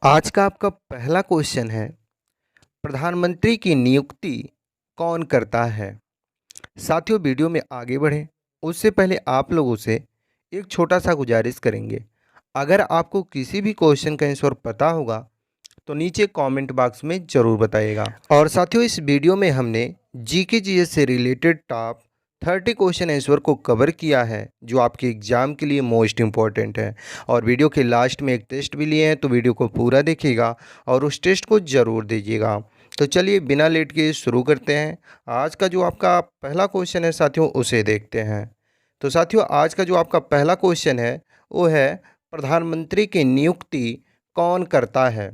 आज का आपका पहला क्वेश्चन है, प्रधानमंत्री की नियुक्ति कौन करता है? साथियों, वीडियो में आगे बढ़ें उससे पहले आप लोगों से एक छोटा सा गुजारिश करेंगे। अगर आपको किसी भी क्वेश्चन का आंसर पता होगा तो नीचे कमेंट बॉक्स में ज़रूर बताइएगा। और साथियों, इस वीडियो में हमने जीके जीएस से रिलेटेड टॉप 30 क्वेश्चन आंसर को कवर किया है जो आपके एग्जाम के लिए मोस्ट इम्पॉर्टेंट है। और वीडियो के लास्ट में एक टेस्ट भी लिए हैं, तो वीडियो को पूरा देखिएगा और उस टेस्ट को ज़रूर दीजिएगा। तो चलिए बिना लेट के शुरू करते हैं। आज का जो आपका पहला क्वेश्चन है साथियों, उसे देखते हैं। तो साथियों, आज का जो आपका पहला क्वेश्चन है वो है, प्रधानमंत्री की नियुक्ति कौन करता है?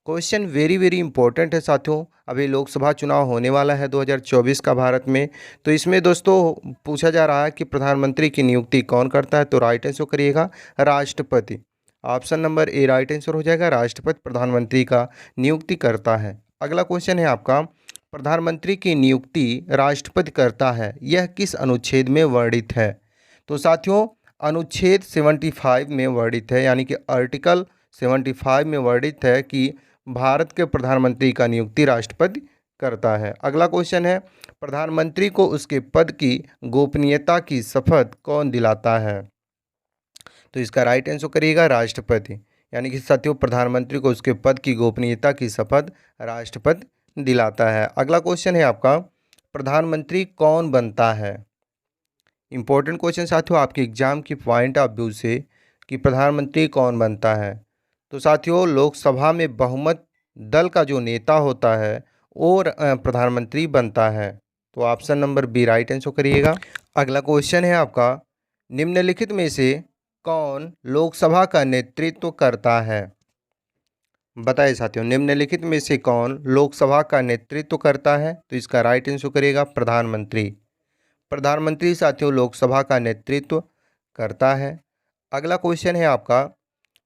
क्वेश्चन वेरी वेरी इंपॉर्टेंट है साथियों। अभी लोकसभा चुनाव होने वाला है 2024 का भारत में। तो इसमें दोस्तों पूछा जा रहा है कि प्रधानमंत्री की नियुक्ति कौन करता है। तो राइट आंसर करिएगा राष्ट्रपति। Option number A right answer हो जाएगा, राष्ट्रपति प्रधानमंत्री का नियुक्ति करता है। अगला क्वेश्चन है आपका, प्रधानमंत्री की नियुक्ति राष्ट्रपति करता है, यह किस अनुच्छेद में वर्णित है? तो साथियों, अनुच्छेद 75 में वर्णित है, यानी कि आर्टिकल 75 में वर्णित है कि भारत के प्रधानमंत्री का नियुक्ति राष्ट्रपति करता है। अगला क्वेश्चन है, प्रधानमंत्री को उसके पद की गोपनीयता की शपथ कौन दिलाता है? तो इसका राइट आंसर करिएगा राष्ट्रपति। यानी कि साथियों, प्रधानमंत्री को उसके पद की गोपनीयता की शपथ राष्ट्रपति दिलाता है। अगला क्वेश्चन है आपका, प्रधानमंत्री कौन बनता है? इंपॉर्टेंट क्वेश्चन साथियों आपके एग्जाम की पॉइंट ऑफ व्यू से कि प्रधानमंत्री कौन बनता है। तो साथियों, लोकसभा में बहुमत दल का जो नेता होता है और प्रधानमंत्री बनता है। तो option number B right answer करिएगा। अगला क्वेश्चन है आपका, निम्नलिखित में से कौन लोकसभा का नेतृत्व करता है? बताइए साथियों, निम्नलिखित में से कौन लोकसभा का नेतृत्व करता है? तो इसका राइट आंसर करिएगा प्रधानमंत्री। प्रधानमंत्री साथियों लोकसभा का नेतृत्व करता है। अगला क्वेश्चन है आपका,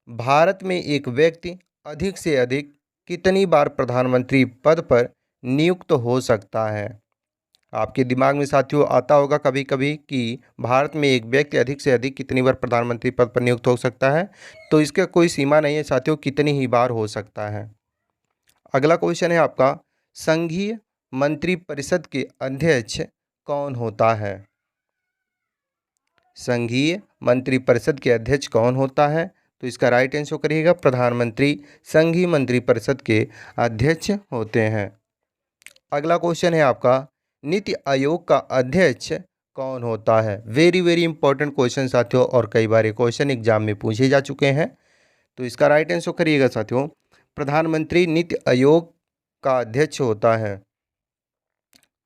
भारत में एक व्यक्ति अधिक से अधिक कितनी बार प्रधानमंत्री पद पर नियुक्त हो सकता है? आपके दिमाग में साथियों आता होगा कभी कभी कि भारत में एक व्यक्ति अधिक से अधिक कितनी बार प्रधानमंत्री पद पर नियुक्त हो सकता है। तो इसका कोई सीमा नहीं है साथियों, कितनी ही बार हो सकता है। अगला क्वेश्चन है आपका, संघीय मंत्रिपरिषद के अध्यक्ष कौन होता है? संघीय मंत्रिपरिषद के अध्यक्ष कौन होता है? तो इसका राइट आंसर करिएगा प्रधानमंत्री संघीय मंत्रिपरिषद के अध्यक्ष होते हैं। अगला क्वेश्चन है आपका, नीति आयोग का अध्यक्ष कौन होता है? वेरी वेरी इंपॉर्टेंट क्वेश्चन साथियों, और कई बार ये क्वेश्चन एग्जाम में पूछे जा चुके हैं। तो इसका राइट आंसर करिएगा साथियों, प्रधानमंत्री नीति आयोग का अध्यक्ष होता है।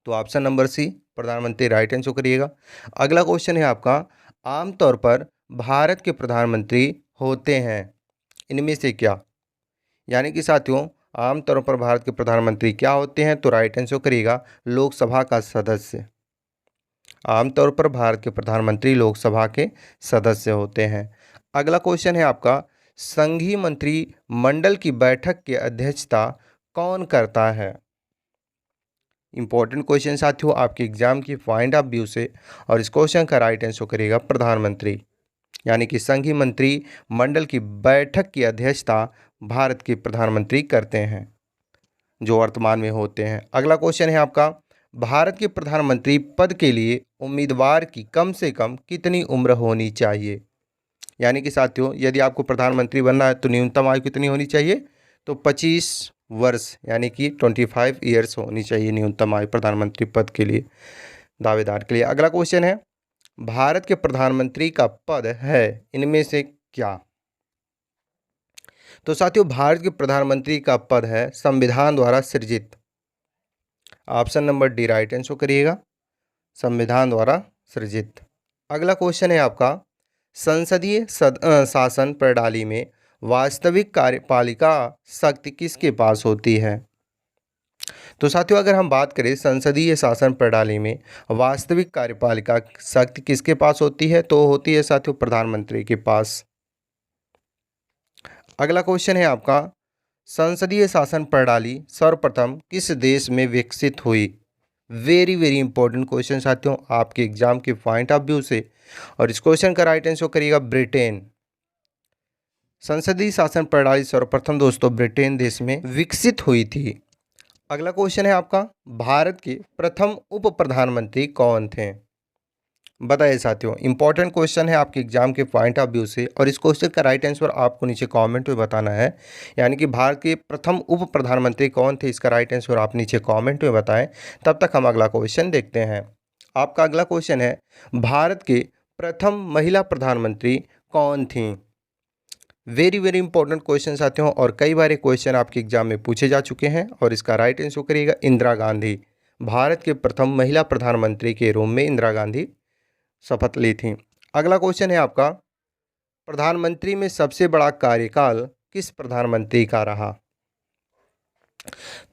तो ऑप्शन नंबर सी प्रधानमंत्री राइट आंसर करिएगा। अगला क्वेश्चन है आपका, आमतौर पर भारत के प्रधानमंत्री होते हैं इनमें से क्या? यानी कि साथियों, आमतौर पर भारत के प्रधानमंत्री क्या होते हैं? तो राइट आंसर करिएगा लोकसभा का सदस्य। आमतौर पर भारत के प्रधानमंत्री लोकसभा के सदस्य होते हैं। अगला क्वेश्चन है आपका, संघीय मंत्रिमंडल की बैठक की अध्यक्षता कौन करता है? इंपॉर्टेंट क्वेश्चन साथियों आपके एग्जाम की पॉइंट ऑफ व्यू से, और इस क्वेश्चन का राइट आंसर करेगा प्रधानमंत्री। यानी कि संघीय मंत्रिमंडल की बैठक की अध्यक्षता भारत के प्रधानमंत्री करते हैं जो वर्तमान में होते हैं। अगला क्वेश्चन है आपका, भारत के प्रधानमंत्री पद के लिए उम्मीदवार की कम से कम कितनी उम्र होनी चाहिए? यानी कि साथियों, यदि आपको प्रधानमंत्री बनना है तो न्यूनतम आयु कितनी होनी चाहिए? तो 25 वर्ष यानी कि 25 ईयर्स होनी चाहिए न्यूनतम आयु प्रधानमंत्री पद के लिए दावेदार के लिए। अगला क्वेश्चन है, भारत के प्रधानमंत्री का पद है इनमें से क्या? तो साथियों, भारत के प्रधानमंत्री का पद है संविधान द्वारा सृजित। Option number D right answer करिएगा, संविधान द्वारा सृजित। अगला क्वेश्चन है आपका, संसदीय शासन प्रणाली में वास्तविक कार्यपालिका शक्ति किसके पास होती है? तो साथियों, अगर हम बात करें संसदीय शासन प्रणाली में वास्तविक कार्यपालिका शक्ति किसके पास होती है, तो होती है साथियों प्रधानमंत्री के पास। अगला क्वेश्चन है आपका, संसदीय शासन प्रणाली सर्वप्रथम किस देश में विकसित हुई? वेरी वेरी इंपॉर्टेंट क्वेश्चन साथियों आपके एग्जाम के पॉइंट ऑफ व्यू से, और इस क्वेश्चन का राइट आंसर करिएगा ब्रिटेन। संसदीय शासन प्रणाली सर्वप्रथम दोस्तों ब्रिटेन देश में विकसित हुई थी। अगला क्वेश्चन है आपका, भारत के प्रथम उप प्रधानमंत्री कौन थे? बताइए साथियों, इंपॉर्टेंट क्वेश्चन है आपके एग्जाम के पॉइंट ऑफ व्यू से, और इस क्वेश्चन का राइट आंसर आपको नीचे कमेंट में बताना है। यानी कि भारत के प्रथम उप प्रधानमंत्री कौन थे, इसका राइट आंसर आप नीचे कमेंट में बताएं। तब तक हम अगला क्वेश्चन देखते हैं। आपका अगला क्वेश्चन है, भारत के प्रथम महिला प्रधानमंत्री कौन थी? वेरी वेरी इंपॉर्टेंट क्वेश्चन साथियों, और कई बार ये क्वेश्चन आपके एग्जाम में पूछे जा चुके हैं, और इसका राइट आंसर करिएगा इंदिरा गांधी। भारत के प्रथम महिला प्रधानमंत्री के रूप में इंदिरा गांधी शपथ ली थी। अगला क्वेश्चन है आपका, प्रधानमंत्री में सबसे बड़ा कार्यकाल किस प्रधानमंत्री का रहा?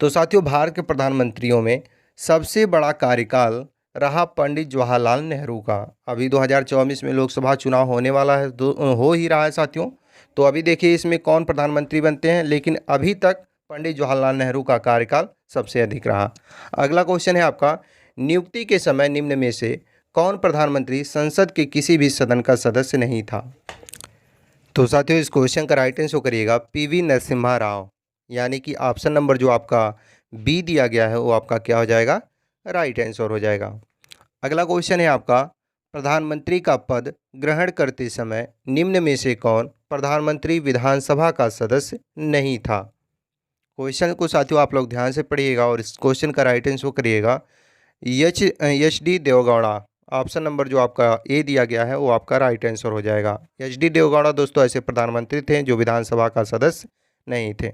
तो साथियों, भारत के प्रधानमंत्रियों में सबसे बड़ा कार्यकाल रहा पंडित जवाहरलाल नेहरू का। अभी 2024 में लोकसभा चुनाव होने वाला है, हो ही रहा है साथियों। तो अभी देखिए इसमें कौन प्रधानमंत्री बनते हैं, लेकिन अभी तक पंडित जवाहरलाल नेहरू का कार्यकाल सबसे अधिक रहा। अगला क्वेश्चन है आपका, नियुक्ति के समय निम्न में से कौन प्रधानमंत्री संसद के किसी भी सदन का सदस्य नहीं था? तो साथियों, इस क्वेश्चन का राइट आंसर करिएगा पीवी नरसिम्हा राव। यानी कि ऑप्शन नंबर जो आपका बी दिया गया है वो आपका क्या हो जाएगा, राइट आंसर हो जाएगा। अगला क्वेश्चन है आपका, प्रधानमंत्री का पद ग्रहण करते समय निम्न में से कौन प्रधानमंत्री विधानसभा का सदस्य नहीं था? क्वेश्चन को साथियों आप लोग ध्यान से पढ़िएगा, और इस क्वेश्चन का राइट आंसर करिएगा H D Deve Gowda. Option number जो आपका ए दिया गया है वो आपका राइट आंसर हो जाएगा। एच डी देवगौड़ा दोस्तों ऐसे प्रधानमंत्री थे जो विधानसभा का सदस्य नहीं थे।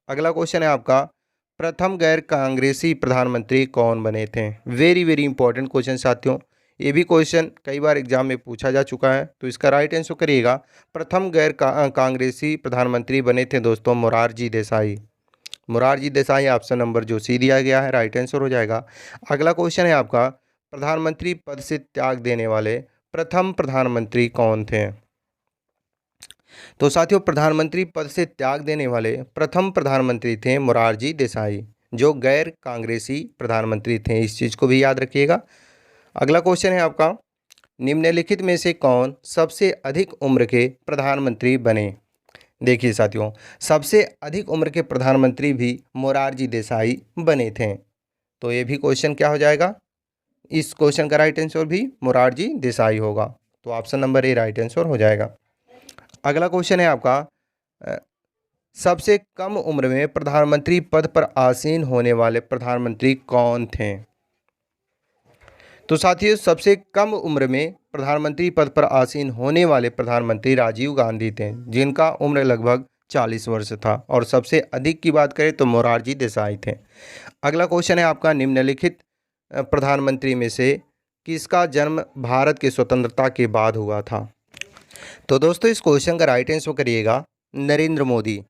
अगला क्वेश्चन है आपका, प्रथम गैर कांग्रेसी प्रधानमंत्री कौन बने थे? वेरी वेरी इंपॉर्टेंट क्वेश्चन साथियों, ये भी क्वेश्चन कई बार एग्जाम में पूछा जा चुका है। तो इसका राइट आंसर करिएगा, प्रथम गैर कांग्रेसी प्रधानमंत्री बने थे दोस्तों मोरारजी देसाई। मोरारजी देसाई ऑप्शन नंबर जो सी दिया गया है राइट आंसर हो जाएगा। अगला क्वेश्चन है आपका, प्रधानमंत्री पद से त्याग देने वाले प्रथम प्रधानमंत्री कौन थे? तो साथियों, प्रधानमंत्री पद से त्याग देने वाले प्रथम प्रधानमंत्री थे मोरारजी देसाई, जो गैर कांग्रेसी प्रधानमंत्री थे। इस चीज़ को भी याद रखिएगा। अगला क्वेश्चन है आपका, निम्नलिखित में से कौन सबसे अधिक उम्र के प्रधानमंत्री बने? देखिए साथियों, सबसे अधिक उम्र के प्रधानमंत्री भी मोरारजी देसाई बने थे। तो ये भी क्वेश्चन क्या हो जाएगा, इस क्वेश्चन का राइट आंसर भी मोरारजी देसाई होगा। तो option number A right answer हो जाएगा। अगला क्वेश्चन है आपका, सबसे कम उम्र में प्रधानमंत्री पद पर आसीन होने वाले प्रधानमंत्री कौन थे? तो साथियों, सबसे कम उम्र में प्रधानमंत्री पद पर आसीन होने वाले प्रधानमंत्री राजीव गांधी थे, जिनका उम्र लगभग 40 वर्ष था। और सबसे अधिक की बात करें तो मोरारजी देसाई थे। अगला क्वेश्चन है आपका, निम्नलिखित प्रधानमंत्री में से किसका जन्म भारत की स्वतंत्रता के बाद हुआ था? तो दोस्तों, इस क्वेश्चन का राइट आंसर करिएगा नरेंद्र मोदी।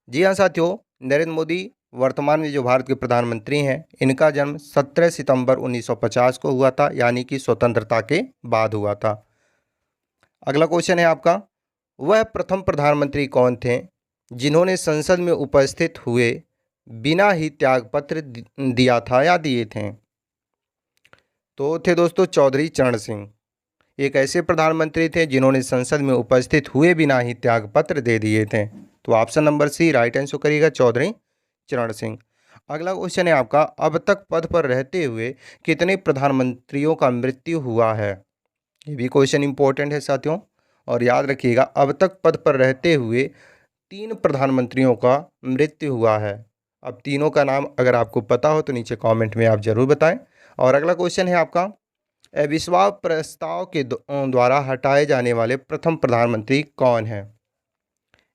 जी हाँ साथियों, नरेंद्र मोदी वर्तमान में जो भारत के प्रधानमंत्री हैं, इनका जन्म 17 सितंबर 1950 को हुआ था, यानी कि स्वतंत्रता के बाद हुआ था। अगला क्वेश्चन है आपका, वह प्रथम प्रधानमंत्री कौन थे जिन्होंने संसद में उपस्थित हुए बिना ही त्यागपत्र दिया था या दिए थे? तो थे दोस्तों चौधरी चरण सिंह। एक ऐसे प्रधानमंत्री थे जिन्होंने संसद में उपस्थित हुए बिना ही त्यागपत्र दे दिए थे। तो option number C right answer करिएगा, चौधरी चरण सिंह। अगला क्वेश्चन है आपका, अब तक पद पर रहते हुए कितने प्रधानमंत्रियों का मृत्यु हुआ है? ये भी क्वेश्चन इंपॉर्टेंट है साथियों, और याद रखिएगा अब तक पद पर रहते हुए 3 प्रधानमंत्रियों का मृत्यु हुआ है। अब तीनों का नाम अगर आपको पता हो तो नीचे कमेंट में आप जरूर बताएं। और अगला क्वेश्चन है आपका, अविश्वास प्रस्ताव के द्वारा हटाए जाने वाले प्रथम प्रधानमंत्री कौन है?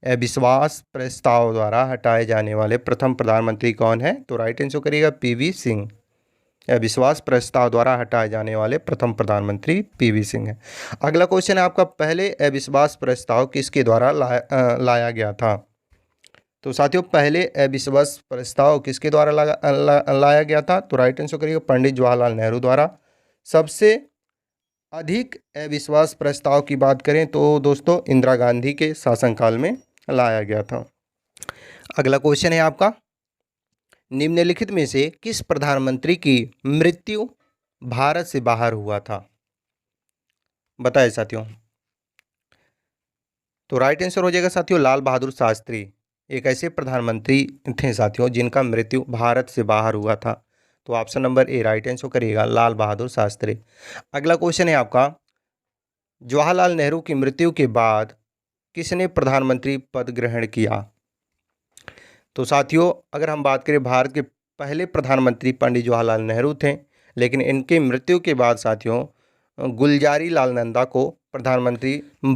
अविश्वास प्रस्ताव द्वारा हटाए जाने वाले प्रथम प्रधानमंत्री कौन है? तो राइट आंसर करिएगा पीवी सिंह। अविश्वास प्रस्ताव द्वारा हटाए जाने वाले प्रथम प्रधानमंत्री पीवी सिंह है। अगला क्वेश्चन है आपका, पहले अविश्वास प्रस्ताव किसके द्वारा लाया गया था? तो साथियों, पहले अविश्वास प्रस्ताव किसके द्वारा लाया गया था? तो राइट आंसर करिएगा पंडित जवाहरलाल नेहरू द्वारा। सबसे अधिक अविश्वास प्रस्ताव की बात करें तो दोस्तों इंदिरा गांधी के शासनकाल में लाया गया था। अगला क्वेश्चन है आपका, निम्नलिखित में से किस प्रधानमंत्री की मृत्यु भारत से बाहर हुआ था? बताएं साथियों। तो राइट आंसर हो जाएगा साथियों लाल बहादुर शास्त्री। एक ऐसे प्रधानमंत्री थे साथियों जिनका मृत्यु भारत से बाहर हुआ था। तो option number A right answer करिएगा लाल बहादुर शास्त्री। अगला क्वेश्चन है आपका, जवाहरलाल नेहरू की मृत्यु के बाद किसने प्रधानमंत्री पद ग्रहण किया? तो साथियों अगर हम बात करें, भारत के पहले प्रधानमंत्री पंडित जवाहरलाल नेहरू थे, लेकिन इनके मृत्यु के बाद साथियों गुलजारी लाल नंदा को प्रधानमंत्री बना